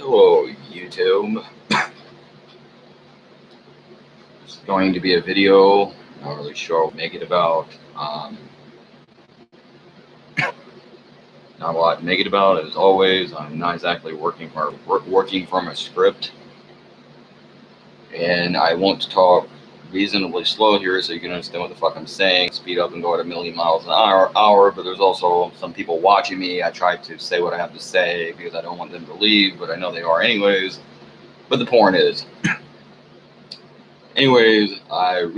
Hello, YouTube. It's going to be a video. Not really sure what to make it about. Not a lot to make it about, as always. I'm not exactly working from a script, and I want to talk reasonably slow here so you can understand what the fuck I'm saying. Speed up and go at a million miles an hour. But there's also some people watching me. I try to say what I have to say because I don't want them to leave, but I know they are anyways. But the point is. Anyways, I've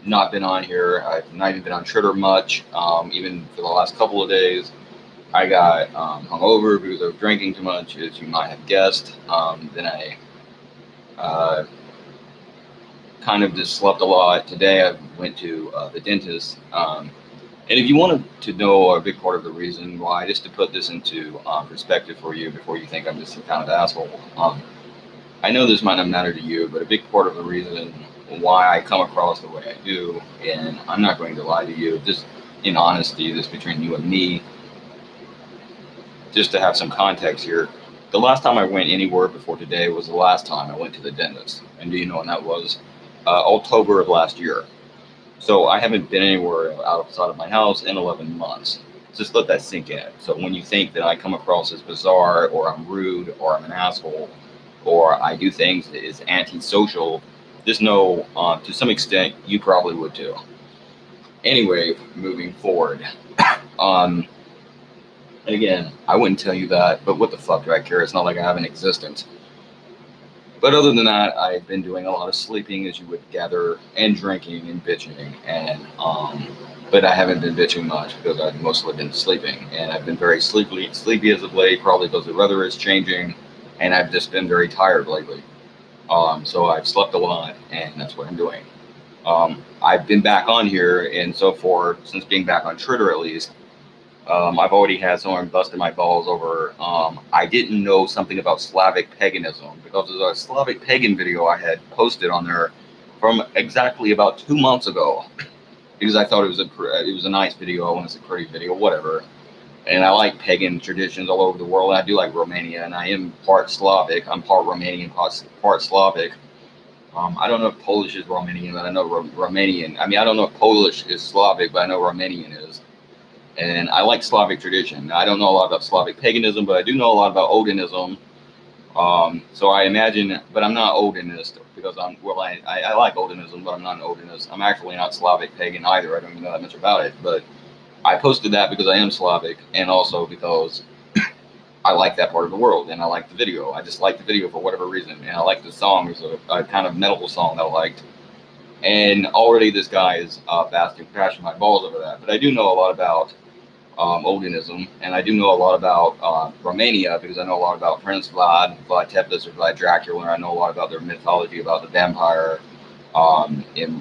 not been on here. I've not even been on Twitter much. Even for the last couple of days, I got hungover because I was drinking too much, as you might have guessed. Then I uh, kind of just slept a lot. Today I went to the dentist. And if you wanted to know a big part of the reason why, just to put this into perspective for you before you think I'm just some kind of asshole. I know this might not matter to you, but a big part of the reason why I come across the way I do, and I'm not going to lie to you, just in honesty, this between you and me, just to have some context here. The last time I went anywhere before today was the last time I went to the dentist. And do you know when that was? October of last year. So I haven't been anywhere outside of my house in 11 months. Just let that sink in. So when you think that I come across as bizarre, or I'm rude, or I'm an asshole, or I do things that is antisocial, just know to some extent you probably would too. Anyway, moving forward. And again, I wouldn't tell you that, but what the fuck do I care? It's not like I have an existence. But other than that, I've been doing a lot of sleeping, as you would gather, and drinking and bitching, and but I haven't been bitching much because I've mostly been sleeping, and I've been very sleepy as of late, probably because the weather is changing, and I've just been very tired lately. So I've slept a lot, and that's what I'm doing. I've been back on here, and so far, since being back on Twitter at least, I've already had someone busting my balls over. I didn't know something about Slavic paganism because there's a Slavic pagan video I had posted on there from exactly about 2 months ago because I thought it was a nice video. I want to say pretty video, whatever. And I like pagan traditions all over the world. I do like Romania, and I am part Slavic. I'm part Romanian, part Slavic. I don't know if Polish is Romanian, but I know Romanian. I mean, I don't know if Polish is Slavic, but I know Romanian is. And I like Slavic tradition. Now, I don't know a lot about Slavic paganism, but I do know a lot about Odinism. So I imagine, but I'm not Odinist because I like Odinism, but I'm not an Odinist. I'm actually not Slavic pagan either. I don't even know that much about it, but I posted that because I am Slavic, and also because I like that part of the world, and I like the video. I just like the video for whatever reason, and I like the song. It was a kind of metal song that I liked. And already this guy is bashing my balls over that. But I do know a lot about Odinism, and I do know a lot about Romania because I know a lot about Prince Vlad Tepes, or Vlad Dracula, and I know a lot about their mythology about the vampire in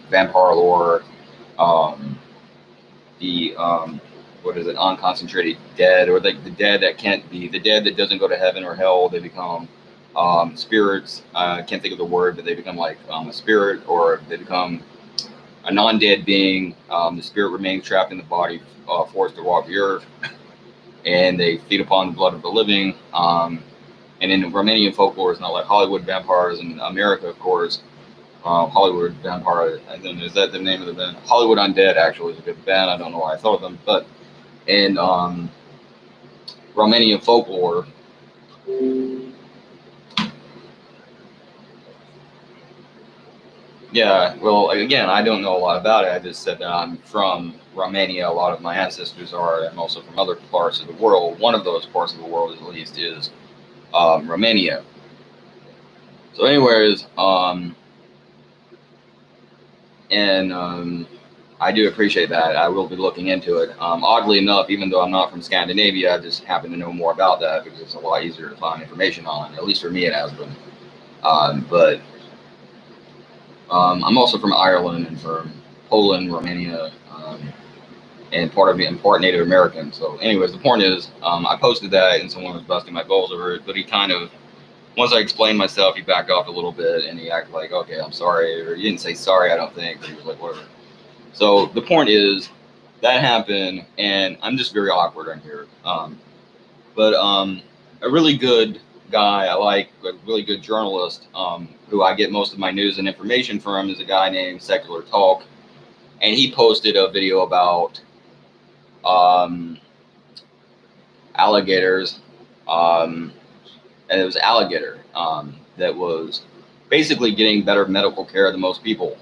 vampire lore. The what is it, unconcentrated dead, or like the dead that can't be, the dead that doesn't go to heaven or hell. They become spirits. I can't think of the word, but they become like a spirit, or they become a non-dead being. The spirit remains trapped in the body, forced to walk the earth, and they feed upon the blood of the living. And in Romanian folklore, it's not like Hollywood vampires in America, of course. Hollywood Vampire, and then is that the name of the band? Hollywood Undead actually is a good band. I don't know why I thought of them, but in Romanian folklore, yeah. Well, again, I don't know a lot about it. I just said that I'm from Romania. A lot of my ancestors are, and also from other parts of the world. One of those parts of the world, at least, is Romania. So, anyways, and I do appreciate that. I will be looking into it. Oddly enough, even though I'm not from Scandinavia, I just happen to know more about that because it's a lot easier to find information on. At least for me, it has been. But I'm also from Ireland and from Poland, Romania, and part Native American. So, anyways, the point is, I posted that, and someone was busting my balls over it. But he kind of, once I explained myself, he backed off a little bit, and he acted like, "Okay, I'm sorry," or he didn't say sorry, I don't think. But he was like, "Whatever." So the point is, that happened, and I'm just very awkward on here. But a really good guy I like, a really good journalist, who I get most of my news and information from, is a guy named Secular Talk, and he posted a video about um, alligators, um, and it was alligator that was basically getting better medical care than most people.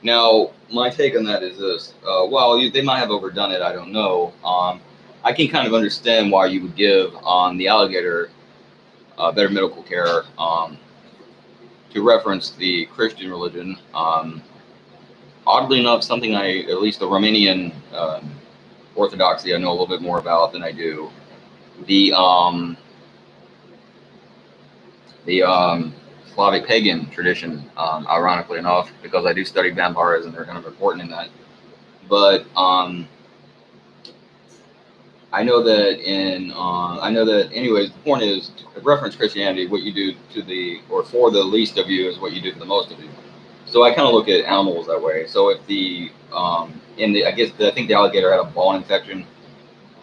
Now, my take on that is this: they might have overdone it. I don't know. I can kind of understand why you would give the alligator better medical care, to reference the Christian religion. Oddly enough, something at least the Romanian Orthodoxy, I know a little bit more about than I do the Slavic pagan tradition. Ironically enough, because I do study vampires and they're kind of important in that. But anyways, the point is, to reference Christianity, what you do for the least of you is what you do for the most of you. So I kind of look at animals that way. So if I think the alligator had a bone infection,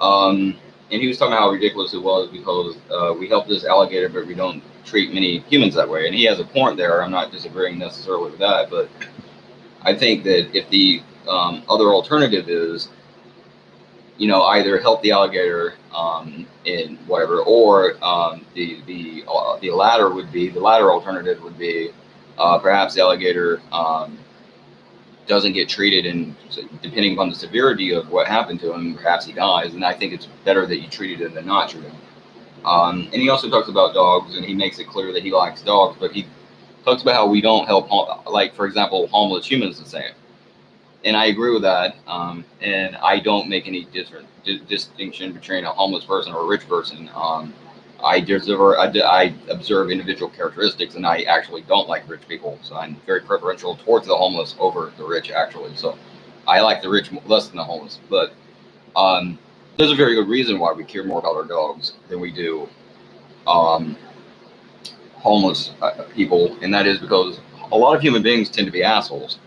and he was talking about how ridiculous it was because we help this alligator, but we don't treat many humans that way. And he has a point there. I'm not disagreeing necessarily with that, but I think that if the other alternative is, either help the alligator in whatever, or the latter alternative would be perhaps the alligator doesn't get treated, and depending upon the severity of what happened to him, perhaps he dies. And I think it's better that you treated him than not treat him. And he also talks about dogs, and he makes it clear that he likes dogs, but he talks about how we don't help, like, for example, homeless humans the same. And I agree with that. And I don't make any distinction between a homeless person or a rich person. I observe individual characteristics, and I actually don't like rich people. So I'm very preferential towards the homeless over the rich, actually. So I like the rich less than the homeless. But there's a very good reason why we care more about our dogs than we do homeless people, and that is because a lot of human beings tend to be assholes.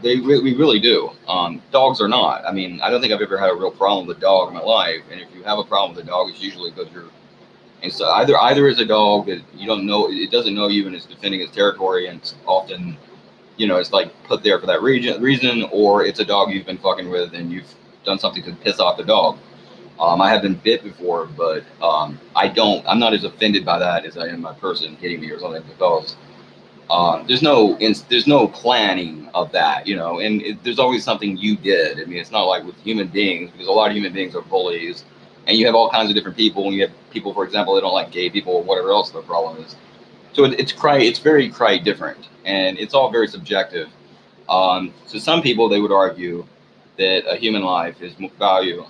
We really do. Dogs are not. I mean, I don't think I've ever had a real problem with a dog in my life. And if you have a problem with a dog, it's usually because and so either is a dog that you don't know, it doesn't know you and it's defending its territory, and it's often, it's like put there for that reason, or it's a dog you've been fucking with and you've done something to piss off the dog. I have been bit before, but I'm not as offended by that as I am by a person hitting me or something, because there's no planning of that, and there's always something you did. I mean, it's not like with human beings, because a lot of human beings are bullies, and you have all kinds of different people, and you have people, for example, that don't like gay people or whatever else the problem is. So it's very different, and it's all very subjective. So some people, they would argue that a human life is value.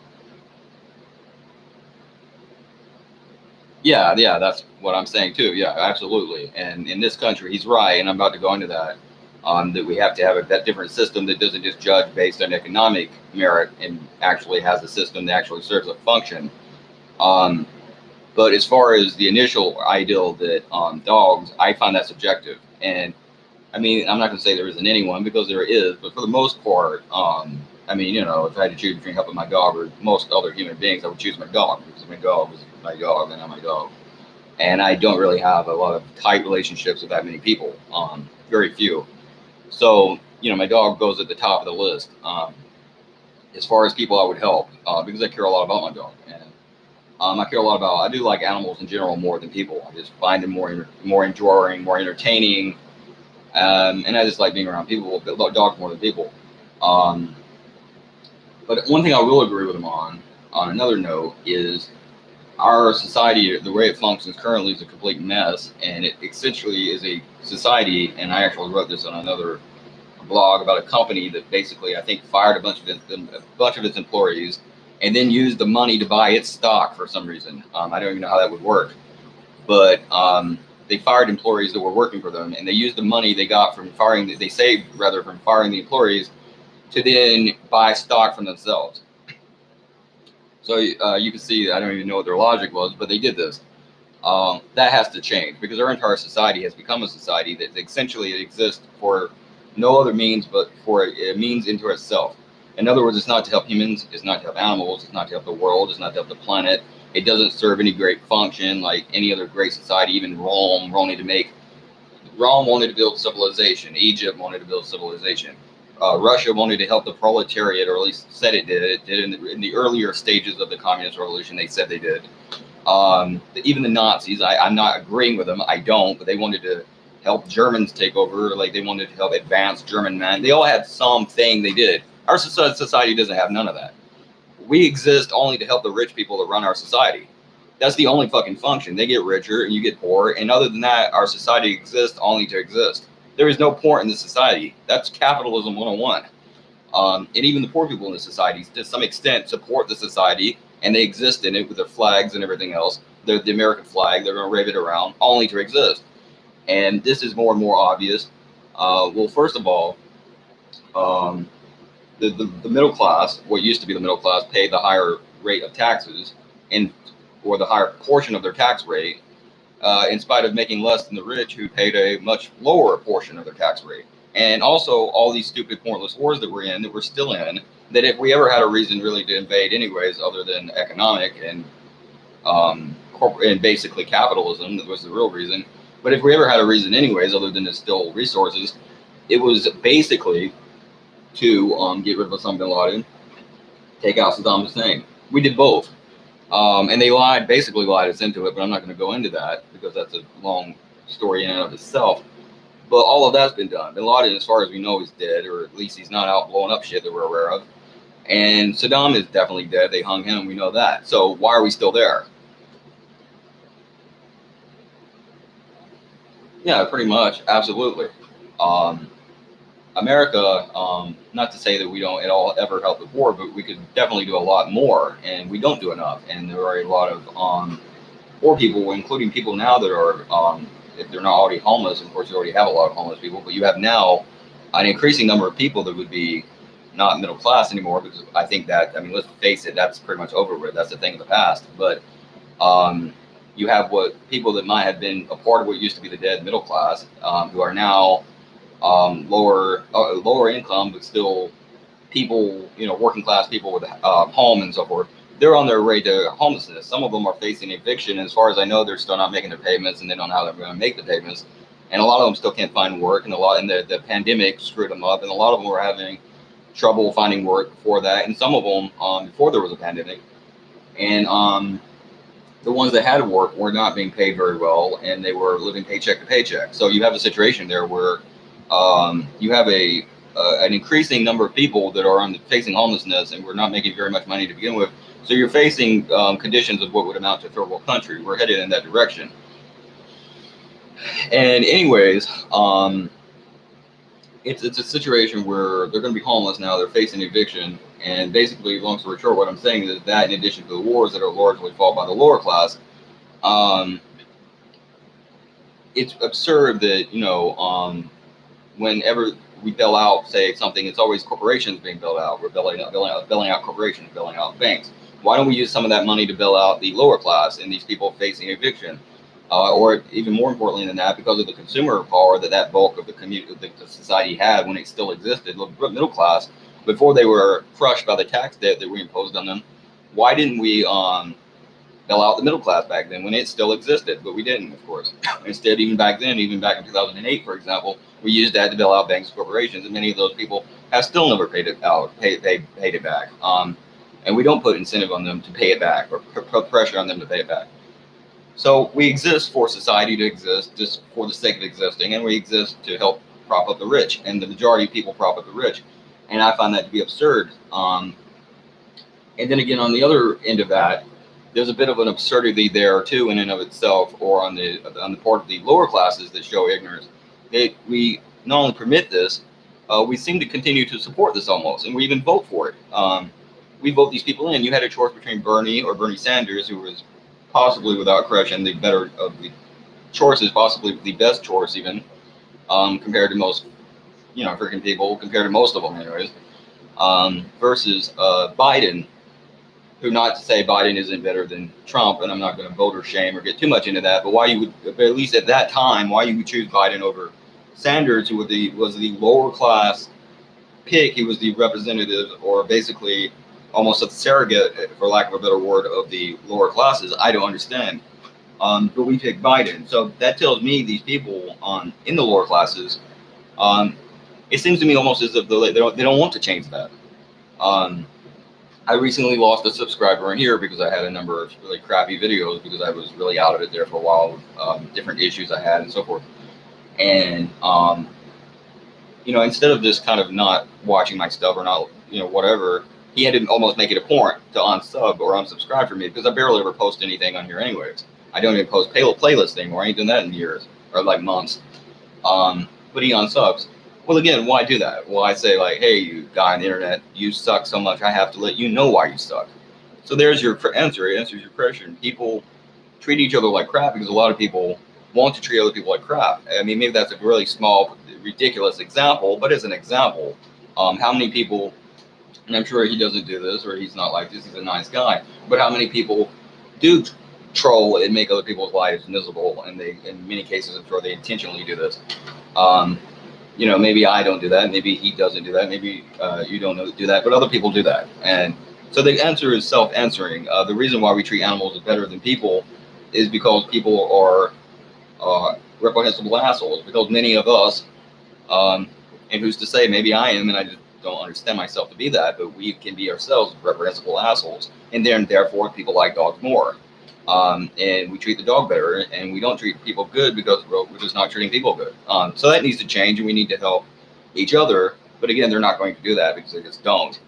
Yeah, that's what I'm saying too. Yeah, absolutely. And in this country, he's right, and I'm about to go into that. That we have to have that different system that doesn't just judge based on economic merit, and actually has a system that actually serves a function. But as far as the initial ideal that dogs, I find that subjective. And I mean, I'm not going to say there isn't anyone, because there is, but for the most part, I mean, if I had to choose between helping my dog or most other human beings, I would choose my dog, because my dog is my dog, and I'm my dog. And I don't really have a lot of tight relationships with that many people, very few. So, my dog goes at the top of the list as far as people I would help, because I care a lot about my dog. And I do like animals in general more than people. I just find them more enjoying, more entertaining. And I just like being around people, dogs more than people. But one thing I will agree with him on another note, is our society, the way it functions currently, is a complete mess. And it essentially is a society, and I actually wrote this on another blog about a company that basically, I think, fired a bunch of its employees, and then used the money to buy its stock for some reason. I don't even know how that would work. But they fired employees that were working for them, and they used the money they got from firing the employees to then buy stock from themselves. So you can see, I don't even know what their logic was, but they did this. That has to change, because our entire society has become a society that essentially exists for no other means but for a means into itself. In other words, it's not to help humans, it's not to help animals, it's not to help the world, it's not to help the planet. It doesn't serve any great function like any other great society. Even Rome wanted to build civilization. Egypt wanted to build civilization. Russia wanted to help the proletariat, or at least said it did. It did in the earlier stages of the communist revolution. They said they did. Even the Nazis, I'm not agreeing with them. I don't, but they wanted to help Germans take over. Like they wanted to help advance German men. They all had something they did. Our society doesn't have none of that. We exist only to help the rich people that run our society. That's the only fucking function. They get richer and you get poorer. And other than that, our society exists only to exist. There is no poor in the society. That's capitalism 101. And even the poor people in the society, to some extent, support the society, and they exist in it with their flags and everything else. They're the American flag. They're going to wave it around only to exist. And this is more and more obvious. Well, first of all, the middle class, what used to be the middle class, paid the higher rate of taxes, and or the higher portion of their tax rate, in spite of making less than the rich, who paid a much lower portion of their tax rate. And also all these stupid, pointless wars that we're still in, that if we ever had a reason really to invade anyways, other than economic and corporate and basically capitalism, that was the real reason. But if we ever had a reason anyways, other than to steal resources, it was basically to get rid of Osama bin Laden, take out Saddam Hussein. We did both. And they basically lied us into it, but I'm not going to go into that because that's a long story in and of itself. But all of that's been done. Bin Laden, as far as we know, is dead, or at least he's not out blowing up shit that we're aware of. And Saddam is definitely dead. They hung him. We know that. So why are we still there? Yeah, pretty much. Absolutely. America, not to say that we don't at all ever help the poor, but we could definitely do a lot more, and we don't do enough. And there are a lot of poor people, including people now that are, if they're not already homeless, of course you already have a lot of homeless people, but you have now an increasing number of people that would be not middle class anymore, because I think that, I mean, let's face it, that's pretty much over with. That's a thing of the past. But you have people that might have been a part of what used to be the dead middle class, who are now lower income, but still people, working class people with home and so forth. They're on their way to homelessness. Some of them are facing eviction. As far as I know, they're still not making their payments, and they don't know how they're going to make the payments. And a lot of them still can't find work, and the pandemic screwed them up, and a lot of them were having trouble finding work before that, and some of them before there was a pandemic. And the ones that had work were not being paid very well, and they were living paycheck to paycheck. So you have a situation there where you have an increasing number of people that are facing homelessness, and we're not making very much money to begin with. So you're facing conditions of what would amount to a third world country. We're headed in that direction. And anyways, it's a situation where they're going to be homeless now. They're facing eviction. And basically, long story short, what I'm saying is that in addition to the wars that are largely fought by the lower class, it's absurd that, whenever we bail out, say something, it's always corporations being bailed out. We're bailing out corporations, bailing out banks. Why don't we use some of that money to bail out the lower class and these people facing eviction? Or even more importantly than that, because of the consumer power that bulk of the society had when it still existed, the middle class, before they were crushed by the tax debt that we imposed on them, why didn't we bail out the middle class back then when it still existed? But we didn't, of course. Instead, even back in 2008, for example, we used that to bail out banks and corporations, and many of those people have still never paid it back. And we don't put incentive on them to pay it back, or put pressure on them to pay it back. So we exist for society to exist, just for the sake of existing, and we exist to help prop up the rich, and the majority of people prop up the rich. And I find that to be absurd. And then again, on the other end of that, there's a bit of an absurdity there too, in and of itself, or on the part of the lower classes that show ignorance. That we not only permit this, we seem to continue to support this almost, and we even vote for it. We vote these people in. You had a choice between Bernie or Bernie Sanders, who was possibly, without question, the better of the choices, possibly the best choice even, compared to most, freaking people, compared to most of them anyways, versus Biden, who, not to say Biden isn't better than Trump, and I'm not going to voter shame or get too much into that, but why you would, at least at that time, why you would choose Biden over Sanders, who was the lower class pick. He was the representative, or basically almost a surrogate, for lack of a better word, of the lower classes. I don't understand. But we pick Biden. So that tells me these people in the lower classes, it seems to me almost as if they don't want to change that. I recently lost a subscriber in here because I had a number of really crappy videos because I was really out of it there for a while, different issues I had and so forth. And, instead of just kind of not watching my stuff or not, whatever, he had to almost make it a point to unsub or unsubscribe from me because I barely ever post anything on here anyways. I don't even post playlists anymore. I ain't done that in years or like months. But he unsubs. Well, again, why do that? Well, I say like, hey, you guy on the internet, you suck so much. I have to let you know why you suck. So there's your answer. It answers your question. People treat each other like crap because a lot of people want to treat other people like crap. I mean, maybe that's a really small, ridiculous example, but as an example, how many people, and I'm sure he doesn't do this or he's not like this, he's a nice guy, but how many people do troll and make other people's lives miserable? And they, in many cases, I'm sure they intentionally do this. Maybe I don't do that. Maybe he doesn't do that. Maybe you don't do that, but other people do that. And so the answer is self-answering. The reason why we treat animals better than people is because people are reprehensible assholes. Because many of us, and who's to say, maybe I am, and I just don't understand myself to be that, but we can be ourselves reprehensible assholes. And then, therefore, people like dogs more. And we treat the dog better, and we don't treat people good because we're just not treating people good. So that needs to change, and we need to help each other. But again, they're not going to do that because they just don't.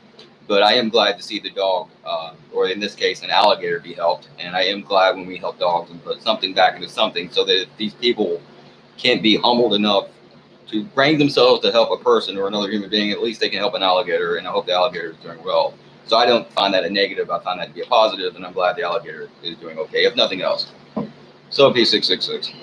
But I am glad to see the dog, or in this case, an alligator, be helped. And I am glad when we help dogs and put something back into something so that these people can't be humbled enough to bring themselves to help a person or another human being. At least they can help an alligator, and I hope the alligator is doing well. So I don't find that a negative. I find that to be a positive, and I'm glad the alligator is doing okay, if nothing else. So P666.